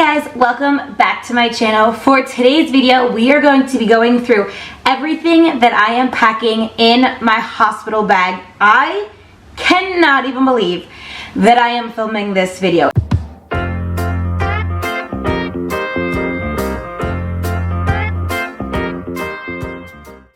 guys, welcome back to my channel. For today's video, we are going to be going through everything that I am packing in my hospital bag. I cannot even believe that I am filming this video.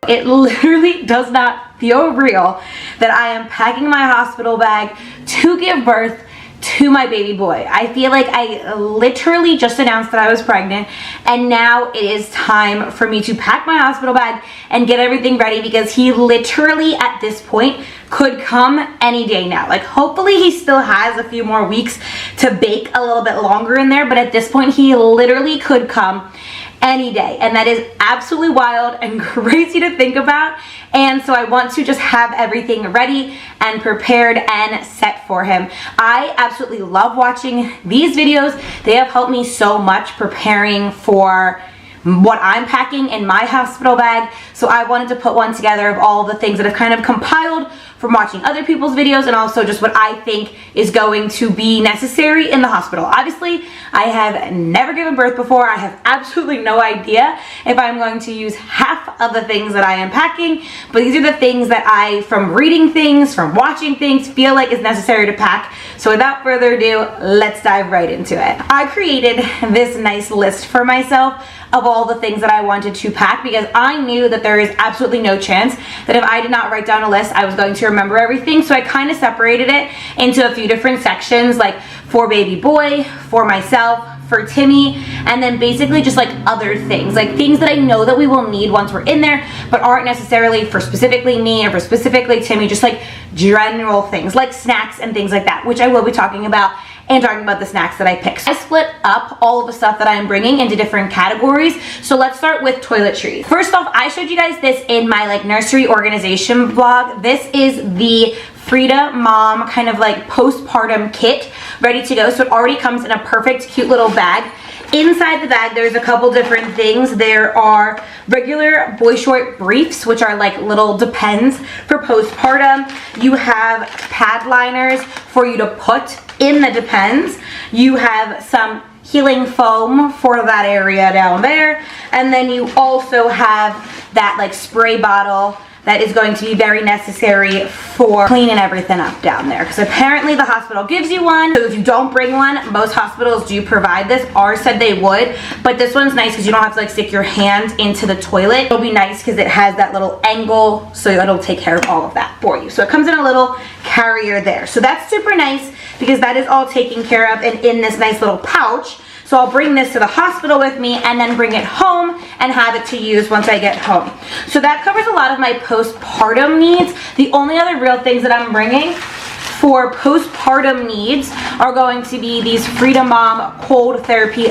It literally does not feel real that I am packing my hospital bag to give birth to my baby boy. I feel like I literally just announced that I was pregnant, and now it is time for me to pack my hospital bag and get everything ready, because he literally at this point could come any day now. Like, hopefully he still has a few more weeks to bake a little bit longer in there, but at this point he literally could come any day, and that is absolutely wild and crazy to think about. And so I want to just have everything ready and prepared and set for him. I absolutely love watching these videos. They have helped me so much preparing for what I'm packing in my hospital bag. So I wanted to put one together of all the things that I've kind of compiled from watching other people's videos, and also just what I think is going to be necessary in the hospital. Obviously, I have never given birth before. I have absolutely no idea if I'm going to use half of the things that I am packing, but these are the things that I, from reading things, from watching things, feel like is necessary to pack. So without further ado, let's dive right into it. I created this nice list for myself of all the things that I wanted to pack, because I knew that there is absolutely no chance that if I did not write down a list, I was going to remember everything. So I kind of separated it into a few different sections, like for baby boy, for myself, for Timmy, and then basically just like other things, like things that I know that we will need once we're in there, but aren't necessarily for specifically me or for specifically Timmy, just like general things like snacks and things like that, which I will be talking about and talking about the snacks that I picked. So I split up all of the stuff that I'm bringing into different categories. So let's start with toiletries. First off, I showed you guys this in my like nursery organization vlog. This is the Frida Mom kind of like postpartum kit ready to go. So it already comes in a perfect cute little bag. Inside the bag, there's a couple different things. There are regular boy short briefs, which are like little Depends for postpartum. You have pad liners for you to put in the Depends. You have some healing foam for that area down there. And then you also have that like spray bottle that is going to be very necessary for cleaning everything up down there, because apparently the hospital gives you one. So if you don't bring one, most hospitals do provide this. Ours said they would, but this one's nice because you don't have to like stick your hand into the toilet. It'll be nice because it has that little angle, so it'll take care of all of that for you. So it comes in a little carrier there. So that's super nice because that is all taken care of and in this nice little pouch. So I'll bring this to the hospital with me and then bring it home and have it to use once I get home. So that covers a lot of my postpartum needs. The only other real things that I'm bringing for postpartum needs are going to be these Frida Mom cold therapy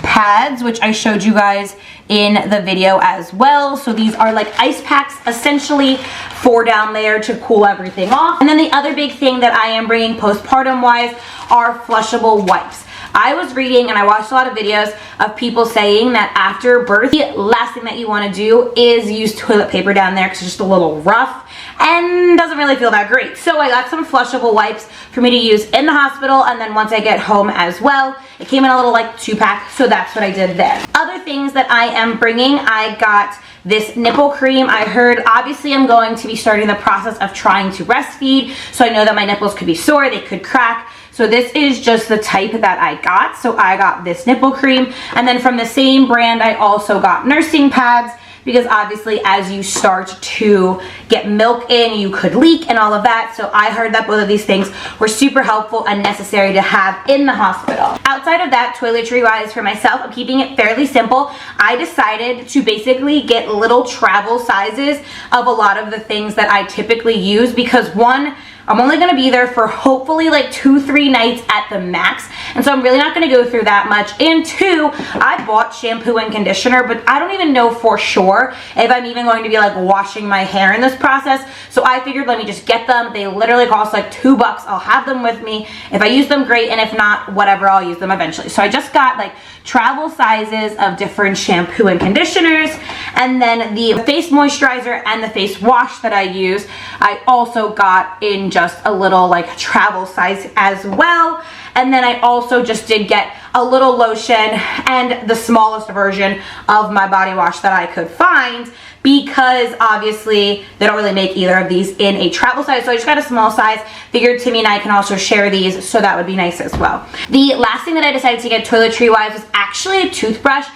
pads, which I showed you guys in the video as well. So these are like ice packs essentially for down there to cool everything off. And then the other big thing that I am bringing postpartum wise are flushable wipes. I was reading and I watched a lot of videos of people saying that after birth, the last thing that you want to do is use toilet paper down there because it's just a little rough and doesn't really feel that great. So I got some flushable wipes for me to use in the hospital, and then once I get home as well. It came in a little like 2-pack, so that's what I did there. Other things that I am bringing, I got this nipple cream. I heard obviously I'm going to be starting the process of trying to breastfeed, so I know that my nipples could be sore, they could crack. So this is just the type that I got. So I got this nipple cream, and then from the same brand I also got nursing pads, because obviously as you start to get milk in, you could leak and all of that. So I heard that both of these things were super helpful and necessary to have in the hospital. Outside of that, toiletry wise for myself, I'm keeping it fairly simple. I decided to basically get little travel sizes of a lot of the things that I typically use, because one, I'm only going to be there for hopefully like 2-3 nights at the max, and so I'm really not going to go through that much. And two, I bought shampoo and conditioner, but I don't even know for sure if I'm even going to be like washing my hair in this process. So I figured let me just get them. They literally cost like $2. I'll have them with me. If I use them, great, and if not, whatever, I'll use them eventually. So I just got like travel sizes of different shampoo and conditioners, and then the face moisturizer and the face wash that I use I also got in just a little like travel size as well. And then I also just did get a little lotion and the smallest version of my body wash that I could find, because obviously they don't really make either of these in a travel size, so I just got a small size. Figured Timmy and I can also share these, so that would be nice as well. The last thing that I decided to get toiletry wise was actually a toothbrush.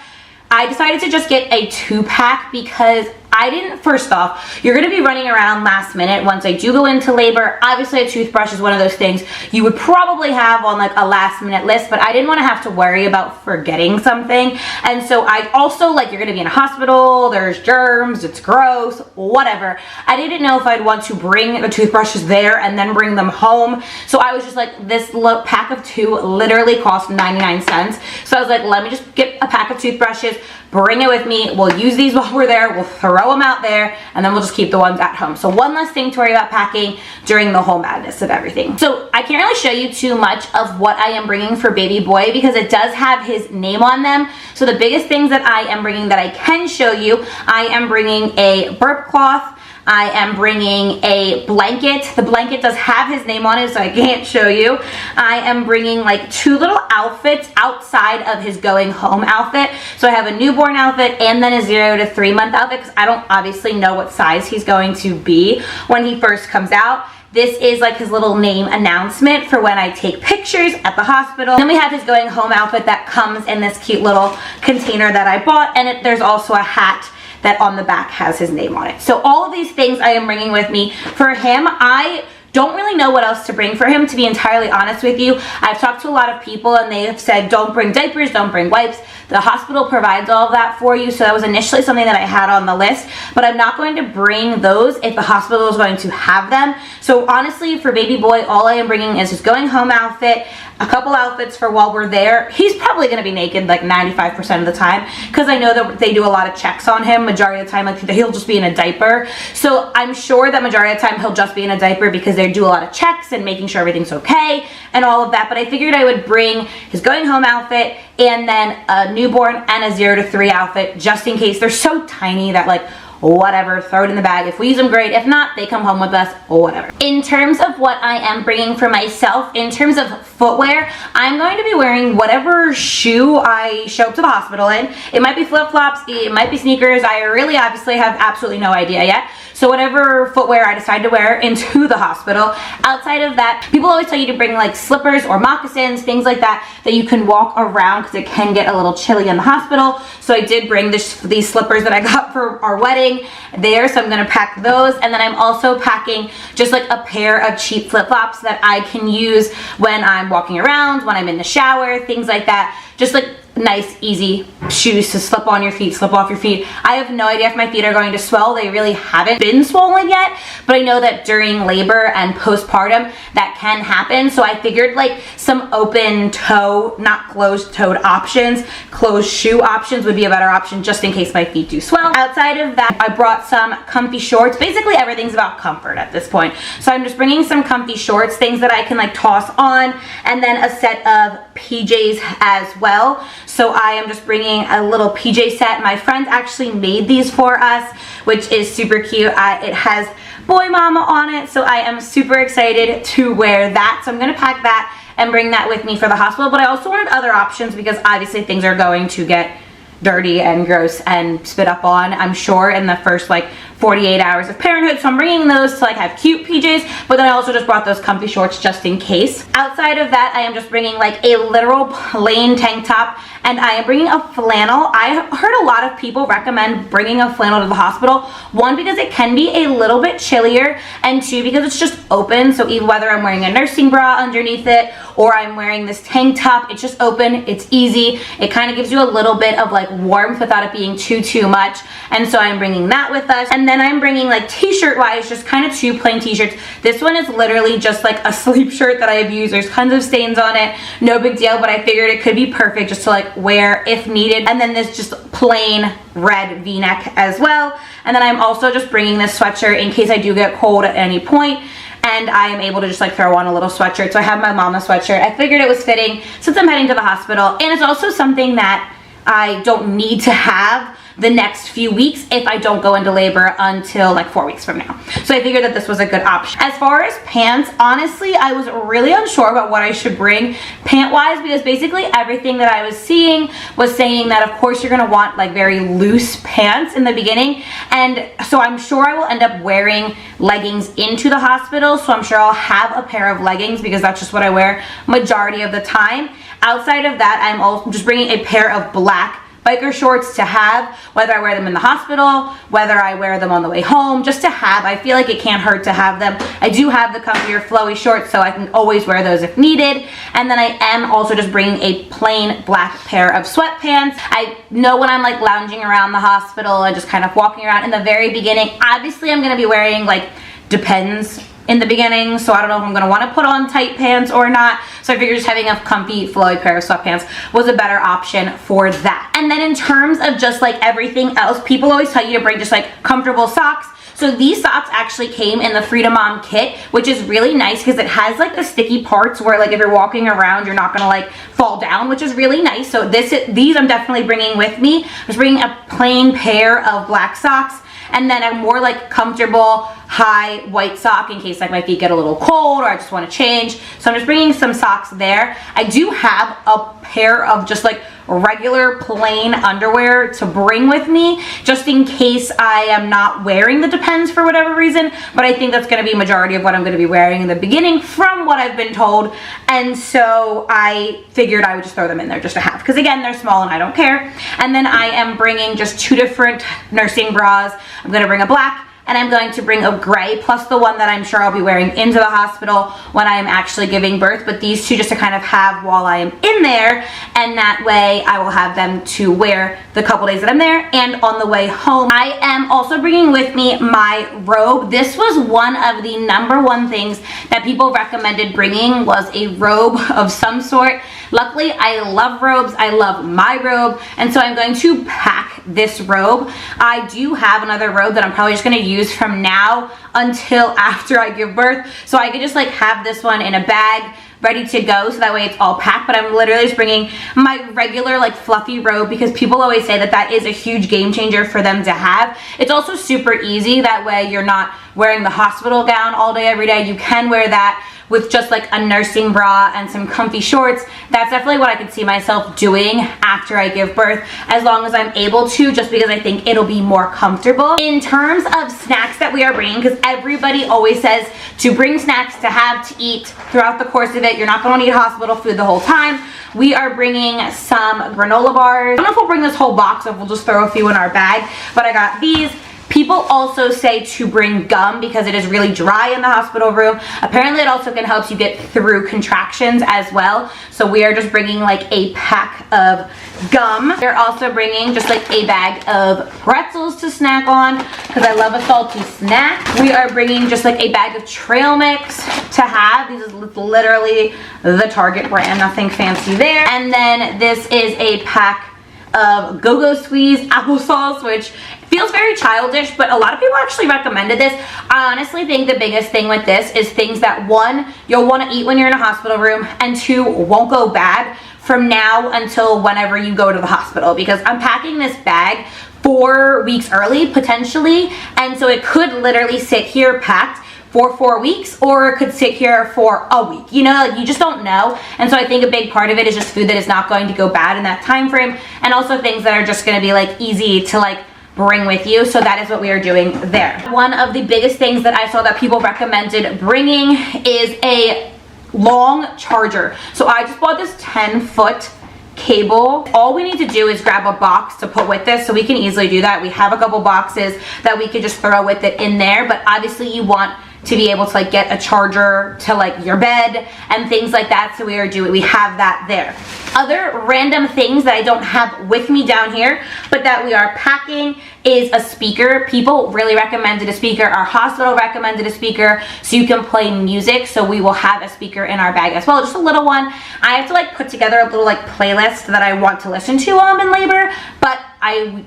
I decided to just get a 2-pack because I didn't, first off, you're going to be running around last minute once I do go into labor. Obviously a toothbrush is one of those things you would probably have on like a last minute list, but I didn't want to have to worry about forgetting something. And so I also, like, you're going to be in a hospital, there's germs, it's gross, whatever. I didn't know if I'd want to bring the toothbrushes there and then bring them home. So I was just like, this pack of 2 literally cost 99 cents. So I was like, let me just get a pack of toothbrushes, bring it with me. We'll use these while we're there. We'll throw them out there, and then we'll just keep the ones at home. So one less thing to worry about packing during the whole madness of everything. So I can't really show you too much of what I am bringing for baby boy because it does have his name on them. So the biggest things that I am bringing that I can show you, I am bringing a burp cloth. I am bringing a blanket. The blanket does have his name on it, so I can't show you. I am bringing like 2 little outfits outside of his going home outfit. So I have a newborn outfit and then a 0 to 3 month outfit, because I don't obviously know what size he's going to be when he first comes out. This is like his little name announcement for when I take pictures at the hospital. Then we have his going home outfit that comes in this cute little container that I bought, and there's also a hat that on the back has his name on it. So all of these things I am bringing with me. For him, I don't really know what else to bring for him, to be entirely honest with you. I've talked to a lot of people and they have said, don't bring diapers, don't bring wipes. The hospital provides all of that for you, so that was initially something that I had on the list, but I'm not going to bring those if the hospital is going to have them. So honestly, for baby boy, all I am bringing is his going home outfit, a couple outfits for while we're there. He's probably going to be naked like 95% of the time, because I know that they do a lot of checks on him. Majority of the time, like, he'll just be in a diaper. So I'm sure that majority of the time he'll just be in a diaper because they do a lot of checks and making sure everything's okay and all of that. But I figured I would bring his going home outfit and then a newborn and a 0 to 3 outfit, just in case. They're so tiny that, like, whatever, throw it in the bag. If we use them, great. If not, they come home with us, or whatever. In terms of what I am bringing for myself, in terms of footwear, I'm going to be wearing whatever shoe I show up to the hospital in. It might be flip-flops, it might be sneakers. I really obviously have absolutely no idea yet. So whatever footwear I decide to wear into the hospital. Outside of that, people always tell you to bring like slippers or moccasins, things like that, that you can walk around because it can get a little chilly in the hospital. So I did bring these slippers that I got for our wedding there, so I'm gonna pack those. And then I'm also packing just like a pair of cheap flip-flops that I can use when I'm walking around, when I'm in the shower, things like that. Just like nice, easy shoes to slip on your feet, slip off your feet. I have no idea if my feet are going to swell. They really haven't been swollen yet, but I know that during labor and postpartum that can happen. So I figured like some open toe, not closed toed options, closed shoe options would be a better option just in case my feet do swell. Outside of that, I brought some comfy shorts. Basically everything's about comfort at this point. So I'm just bringing some comfy shorts, things that I can like toss on, and then a set of PJs as well. So I am just bringing a little PJ set. My friends actually made these for us, which is super cute. It has Boy Mama on it, so I am super excited to wear that. So I'm gonna pack that and bring that with me for the hospital. But I also wanted other options because obviously things are going to get dirty and gross and spit up on, I'm sure, in the first like 48 hours of parenthood. So I'm bringing those to like have cute PJs, but then I also just brought those comfy shorts just in case. Outside of that, I am just bringing like a literal plain tank top, and I am bringing a flannel. I heard a lot of people recommend bringing a flannel to the hospital. One, because it can be a little bit chillier, and two, because it's just open. So even whether I'm wearing a nursing bra underneath it or I'm wearing this tank top, it's just open, it's easy. It kind of gives you a little bit of like warmth without it being too much. And so I'm bringing that with us. And then I'm bringing like t-shirt wise, just kind of 2 plain t-shirts. This one is literally just like a sleep shirt that I have used. There's tons of stains on it, no big deal, but I figured it could be perfect just to like wear if needed. And then this just plain red v-neck as well. And then I'm also just bringing this sweatshirt in case I do get cold at any point, and I am able to just like throw on a little sweatshirt. So I have my mama sweatshirt. I figured it was fitting since I'm heading to the hospital, and it's also something that I don't need to have the next few weeks if I don't go into labor until like 4 weeks from now. So I figured that this was a good option. As far as pants, honestly, I was really unsure about what I should bring pant-wise, because basically everything that I was seeing was saying that of course you're gonna want like very loose pants in the beginning, and so I'm sure I will end up wearing leggings into the hospital. So I'm sure I'll have a pair of leggings because that's just what I wear majority of the time. Outside of that, I'm also just bringing a pair of black biker shorts to have, whether I wear them in the hospital, whether I wear them on the way home, just to have. I feel like it can't hurt to have them. I do have the comfier flowy shorts, so I can always wear those if needed. And then I am also just bringing a plain black pair of sweatpants. I know when I'm like lounging around the hospital and just kind of walking around in the very beginning, obviously I'm gonna be wearing like Depends in the beginning, so I don't know if I'm gonna want to put on tight pants or not. So I figured just having a comfy flowy pair of sweatpants was a better option for that. And then in terms of just like everything else, people always tell you to bring just like comfortable socks. So these socks actually came in the Freedom Mom kit, which is really nice because it has like the sticky parts where like if you're walking around, you're not gonna like fall down, which is really nice. So these I'm definitely bringing with me. I'm just bringing a plain pair of black socks, and then a more like comfortable high white sock in case like my feet get a little cold or I just want to change. So I'm just bringing some socks there. I do have a pair of just like regular plain underwear to bring with me just in case I am not wearing the Depends for whatever reason, but I think that's going to be majority of what I'm going to be wearing in the beginning from what I've been told. And so I figured I would just throw them in there just to have, because again, they're small and I don't care. And then I am bringing just 2 different nursing bras. I'm going to bring a black, and I'm going to bring a gray, plus the one that I'm sure I'll be wearing into the hospital when I am actually giving birth, but these 2 just to kind of have while I am in there, and that way I will have them to wear the couple days that I'm there and on the way home. I am also bringing with me my robe. This was one of the #1 things that people recommended bringing, was a robe of some sort. Luckily, I love robes. I love my robe, and so I'm going to pack this robe. I do have another robe that I'm probably just going to use from now until after I give birth, so I could just like have this one in a bag ready to go, so that way it's all packed. But I'm literally just bringing my regular like fluffy robe because people always say that that is a huge game changer for them to have. It's also super easy, that way you're not wearing the hospital gown all day every day. You can wear that with just like a nursing bra and some comfy shorts. That's definitely what I could see myself doing after I give birth, as long as I'm able to, just because I think it'll be more comfortable. In terms of snacks that we are bringing, because everybody always says to bring snacks to have to eat throughout the course of it. You're not going to eat hospital food the whole time. We are bringing some granola bars. I don't know if we'll bring this whole box or if we'll just throw a few in our bag, but I got these. People also say to bring gum because it is really dry in the hospital room. Apparently it also can help you get through contractions as well. So we are just bringing like a pack of gum. We're also bringing just like a bag of pretzels to snack on because I love a salty snack. We are bringing just like a bag of trail mix to have. This is literally the Target brand, nothing fancy there. And then this is a pack of Go-Go Squeeze applesauce, which feels very childish, but a lot of people actually recommended this. I honestly think the biggest thing with this is things that 1, you'll want to eat when you're in a hospital room, and 2, won't go bad from now until whenever you go to the hospital, because I'm packing this bag 4 weeks early potentially, and so it could literally sit here packed for 4 weeks, or it could sit here for a week. You know, like you just don't know. And so I think a big part of it is just food that is not going to go bad in that time frame, and also things that are just going to be like easy to like bring with you. So that is what we are doing there. One of the biggest things that I saw that people recommended bringing is a long charger. So I just bought this 10-foot cable. All we need to do is grab a box to put with this, so we can easily do that. We have a couple boxes that we could just throw with it in there, but obviously you want to be able to like get a charger to like your bed and things like that, so we have that there. Other random things that I don't have with me down here, but that we are packing, is a speaker. People really recommended a speaker. Our hospital recommended a speaker so you can play music, so we will have a speaker in our bag as well, just a little one. I have to like put together a little like playlist that I want to listen to while I'm in labor, but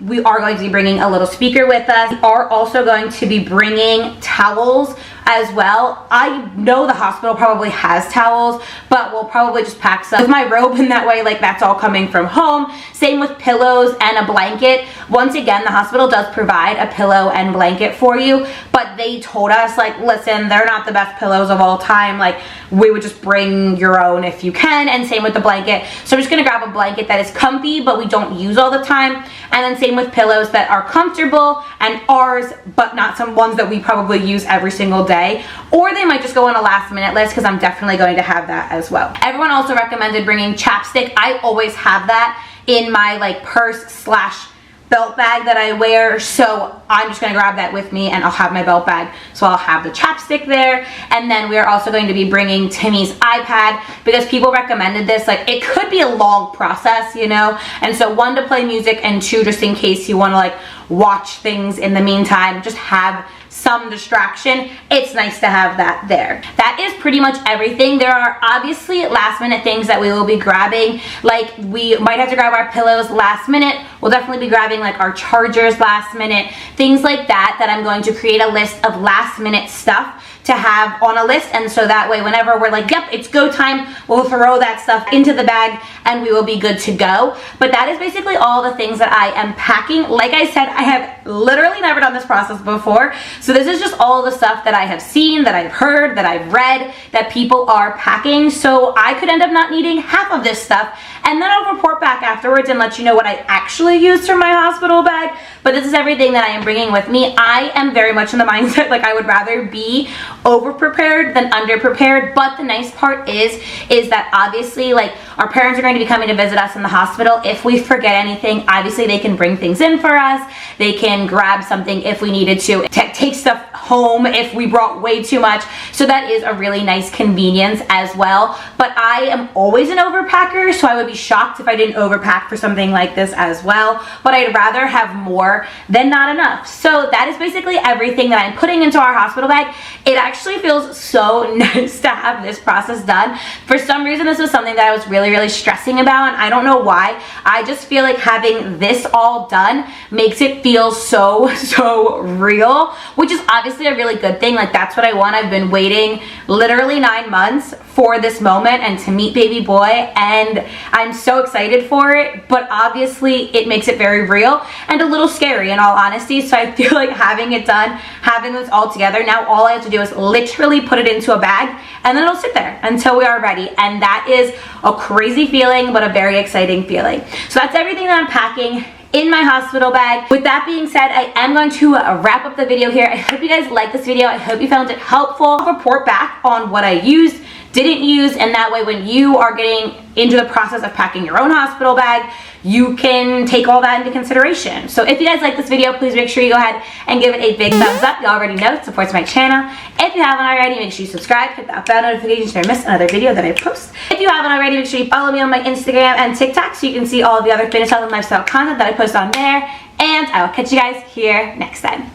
we are going to be bringing a little speaker with us. We are also going to be bringing towels as well. I know the hospital probably has towels, but we'll probably just pack some with my robe, and that way like that's all coming from home. Same with pillows and a blanket. Once again, the hospital does provide a pillow and blanket for you, but they told us like, listen, they're not the best pillows of all time. Like, we would just bring your own if you can. And same with the blanket. So I'm just gonna grab a blanket that is comfy but we don't use all the time. And then same with pillows that are comfortable and ours, but not some ones that we probably use every single day. Or they might just go on a last minute list, because I'm definitely going to have that as well. Everyone also recommended bringing chapstick. I always have that in my like purse slash belt bag that I wear, so I'm just gonna grab that with me and I'll have my belt bag, so I'll have the chapstick there. And then we are also going to be bringing Timmy's iPad, because people recommended this. Like, it could be a long process, you know, and so one, to play music, and two, just in case you want to like watch things in the meantime, just have some distraction. It's nice to have that there. That is pretty much everything. There are obviously last minute things that we will be grabbing. Like, we might have to grab our pillows last minute. We'll definitely be grabbing like our chargers last minute, things like that, that I'm going to create a list of last minute stuff to have on a list. And so that way, whenever we're like, yep, it's go time, we'll throw that stuff into the bag and we will be good to go. But that is basically all the things that I am packing. Like I said, I have literally never done this process before. So this is just all the stuff that I have seen, that I've heard, that I've read, that people are packing. So I could end up not needing half of this stuff. And then I'll report back afterwards and let you know what I actually used for my hospital bag. But this is everything that I am bringing with me. I am very much in the mindset, like, I would rather be over prepared than under prepared. But the nice part is that obviously, like, our parents are going to be coming to visit us in the hospital. If we forget anything, obviously they can bring things in for us. They can grab something if we needed to, take stuff home if we brought way too much. So that is a really nice convenience as well. But I am always an overpacker, so I would be shocked if I didn't overpack for something like this as well. But I'd rather have more than not enough. So that is basically everything that I'm putting into our hospital bag. It actually feels so nice to have this process done. For some reason, this was something that I was really stressing about, and I don't know why. I just feel like having this all done makes it feel so real, which is obviously a really good thing. Like, that's what I want. I've been waiting literally 9 months for this moment and to meet baby boy, and I'm so excited for it. But obviously it makes it very real and a little scary, in all honesty. So I feel like having it done, having this all together, now all I have to do is literally put it into a bag, and then it'll sit there until we are ready. And that is a crazy feeling, but a very exciting feeling. So that's everything that I'm packing in my hospital bag. With that being said, I am going to wrap up the video here. I hope you guys liked this video. I hope you found it helpful. I'll report back on what I used, didn't use, and that way when you are getting into the process of packing your own hospital bag, you can take all that into consideration. So if you guys like this video, please make sure you go ahead and give it a big thumbs up. You already know it supports my channel. If you haven't already, make sure you subscribe, hit that bell notification so you don't miss another video that I post. If you haven't already, make sure you follow me on my Instagram and TikTok so you can see all of the other fitness, health, and lifestyle content that I post on there. And I will catch you guys here next time.